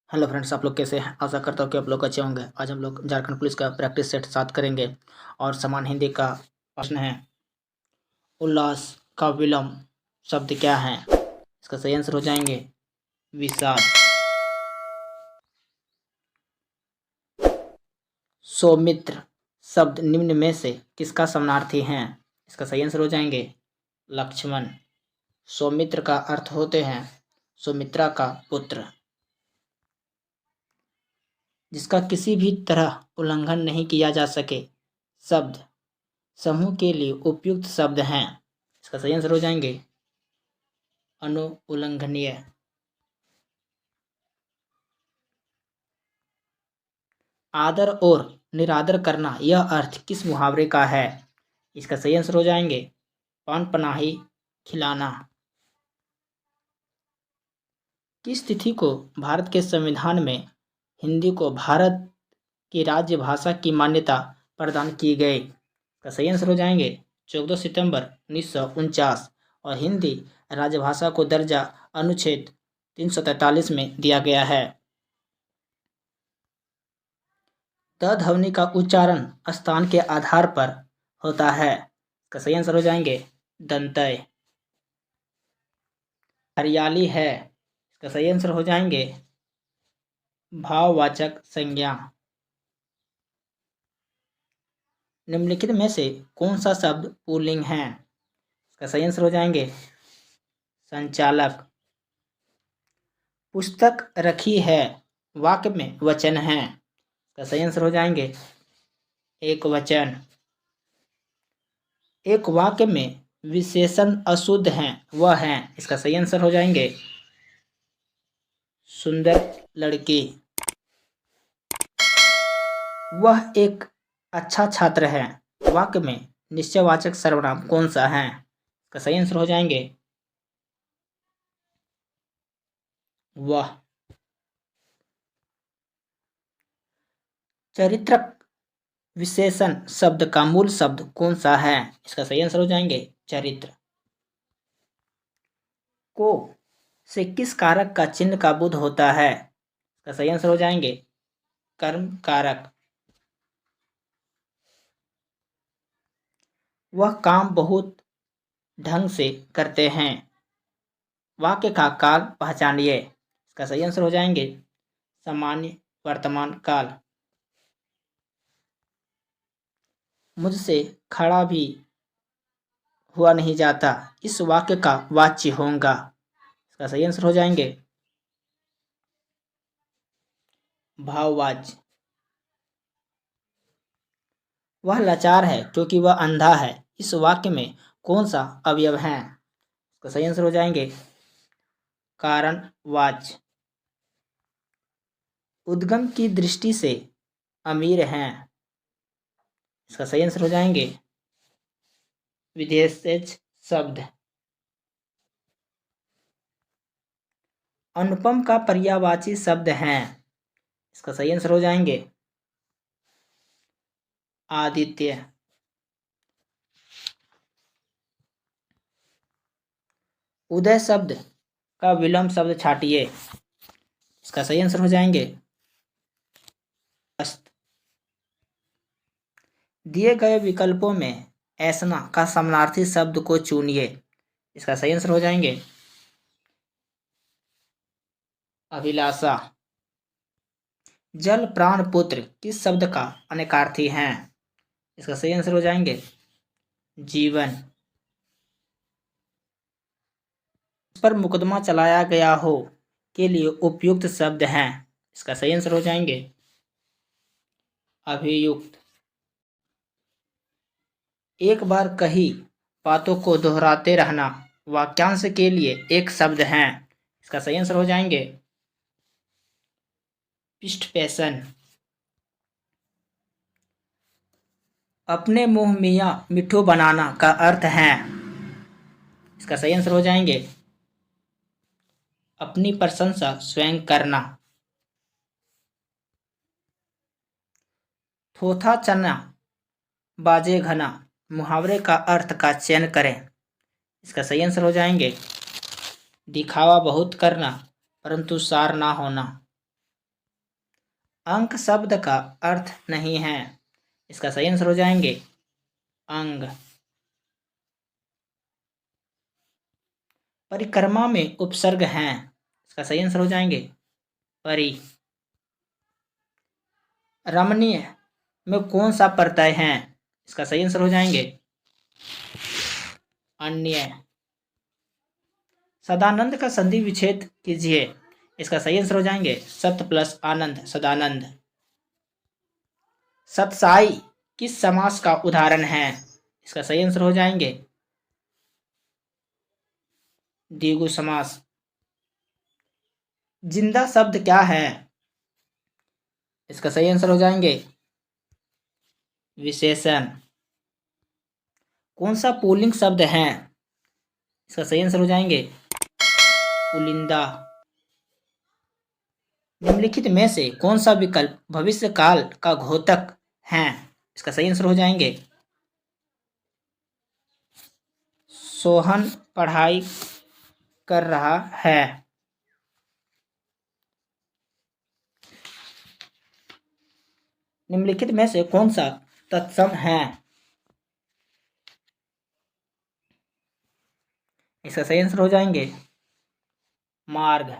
Hello friends, आप लोग कैसे हैं? आशा करता हूँ कि आप लोग अच्छे होंगे। आज हम लोग झारखंड पुलिस का प्रैक्टिस सेट 7 करेंगे और समान हिंदी का प्रश्न है, उल्लास का विलोम शब्द क्या है? इसका सही आंसर हो जाएंगे विषाद। सौमित्र शब्द निम्न में से किसका समानार्थी है? इसका सही आंसर हो जाएंगे लक्ष्मण। सौमित्र का अर्थ होते हैं सुमित्रा का पुत्र। जिसका किसी भी तरह उल्लंघन नहीं किया जा सके शब्द समूह के लिए उपयुक्त शब्द हैं। इसका सही आंसर हो जाएंगे अनुउल्लंघनीय। आदर और निरादर करना यह अर्थ किस मुहावरे का है? इसका सही आंसर हो जाएंगे पान पनाही खिलाना। किस तिथि को भारत के संविधान में हिंदी को भारत की राज्य भाषा की मान्यता प्रदान की गई? इसका सही आंसर हो जाएंगे 14 सितंबर 1949 और हिंदी राजभाषा को दर्जा अनुच्छेद 343 में दिया गया है। द ध्वनि का उच्चारण स्थान के आधार पर होता है। इसका सही आंसर हो जाएंगे दंतय। हरियाली है, इसका सही आंसर हो जाएंगे भाववाचक संज्ञा। निम्नलिखित में से कौन सा शब्द पुल्लिंग है? इसका सही आंसर हो जाएंगे संचालक। पुस्तक रखी है वाक्य में वचन है। इसका सही आंसर हो जाएंगे एक वचन। एक वाक्य में विशेषण अशुद्ध हैं वह है। इसका सही आंसर हो जाएंगे सुंदर लड़की। वह एक अच्छा छात्र है वाक्य में निश्चयवाचक सर्वनाम कौन सा है? इसका सही आंसर हो जाएंगे वह। चरित्रक विशेषण शब्द का मूल शब्द कौन सा है? इसका सही आंसर हो जाएंगे चरित्र। को से किस कारक का चिन्ह का बुध होता है? इसका सही आंसर हो जाएंगे कर्म कारक। वह काम बहुत ढंग से करते हैं वाक्य का काल पहचानिए। इसका सही आंसर हो जाएंगे सामान्य वर्तमान काल। मुझसे खड़ा भी हुआ नहीं जाता इस वाक्य का वाच्य होगा। इसका सही आंसर हो जाएंगे भाववाच्य। वह लाचार है क्योंकि वह अंधा है इस वाक्य में कौन सा अवयव है? इसका सही आंसर हो जाएंगे कारणवाच्य। उद्गम की दृष्टि से अमीर हैं। इसका सही आंसर हो जाएंगे विदेशज शब्द। अनुपम का पर्यायवाची शब्द है। इसका सही आंसर हो जाएंगे आदित्य। उदय शब्द का विलोम शब्द छाटिए। इसका सही आंसर हो जाएंगे अस्त। दिए गए विकल्पों में ऐसना का समानार्थी शब्द को चुनिए। इसका सही आंसर हो जाएंगे अभिलाषा। जल प्राण पुत्र किस शब्द का अनेकार्थी है? इसका सही आंसर हो जाएंगे जीवन। इस पर मुकदमा चलाया गया हो के लिए उपयुक्त शब्द हैं। इसका सही आंसर हो जाएंगे अभियुक्त। एक बार कही बातों को दोहराते रहना वाक्यांश के लिए एक शब्द है। इसका सही आंसर हो जाएंगे पृष्ठपेषण। अपने मुंह मियाँ मिठू बनाना का अर्थ है। इसका सही आंसर हो जाएंगे अपनी प्रशंसा स्वयं करना। थोथा चना बाजे घना मुहावरे का अर्थ का चयन करें। इसका सही आंसर हो जाएंगे दिखावा बहुत करना परंतु सार ना होना। अंक शब्द का अर्थ नहीं है। इसका सही आंसर हो जाएंगे अंग। परिक्रमा में उपसर्ग हैं। इसका सही आंसर हो जाएंगे परि। रमणीय में कौन सा प्रत्यय है? इसका सही आंसर हो जाएंगे अन्य। सदानंद का संधि विच्छेद कीजिए। इसका सही आंसर हो जाएंगे सत प्लस आनंद, सदानंद। सतसाई किस समास का उदाहरण है? इसका सही आंसर हो जाएंगे द्विगु समास। जिंदा शब्द क्या है? इसका सही आंसर हो जाएंगे विशेषण। कौन सा पुल्लिंग शब्द है? इसका सही आंसर हो जाएंगे पुलिंदा। निम्नलिखित में से कौन सा विकल्प भविष्य काल का घोतक है? इसका सही आंसर हो जाएंगे सोहन पढ़ाई कर रहा है। निम्नलिखित में से कौन सा तत्सम है? इसका सही आंसर हो जाएंगे मार्ग।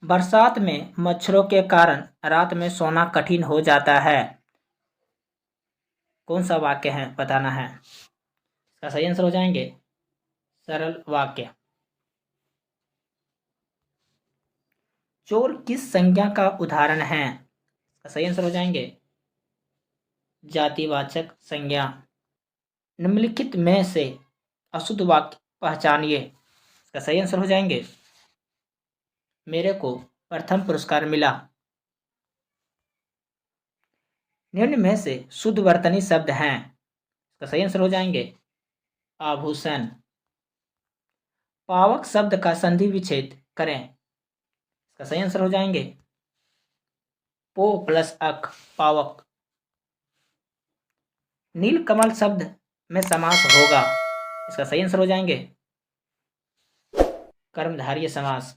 बरसात में मच्छरों के कारण रात में सोना कठिन हो जाता है। कौन सा वाक्य है बताना है? इसका सही आंसर हो जाएंगे सरल वाक्य। चोर किस संज्ञा का उदाहरण है? इसका सही आंसर हो जाएंगे जातिवाचक संज्ञा। निम्नलिखित में से अशुद्ध वाक्य पहचानिए। इसका सही आंसर हो जाएंगे मेरे को प्रथम पुरस्कार मिला। निम्न में से शुद्ध वर्तनी शब्द हैं। इसका सही आंसर हो जाएंगे आभूषण। पावक शब्द का संधि विच्छेद करें। इसका सही आंसर हो जाएंगे पो प्लस अक, पावक। नीलकमल शब्द में समास होगा। इसका सही आंसर हो जाएंगे कर्मधारय समास।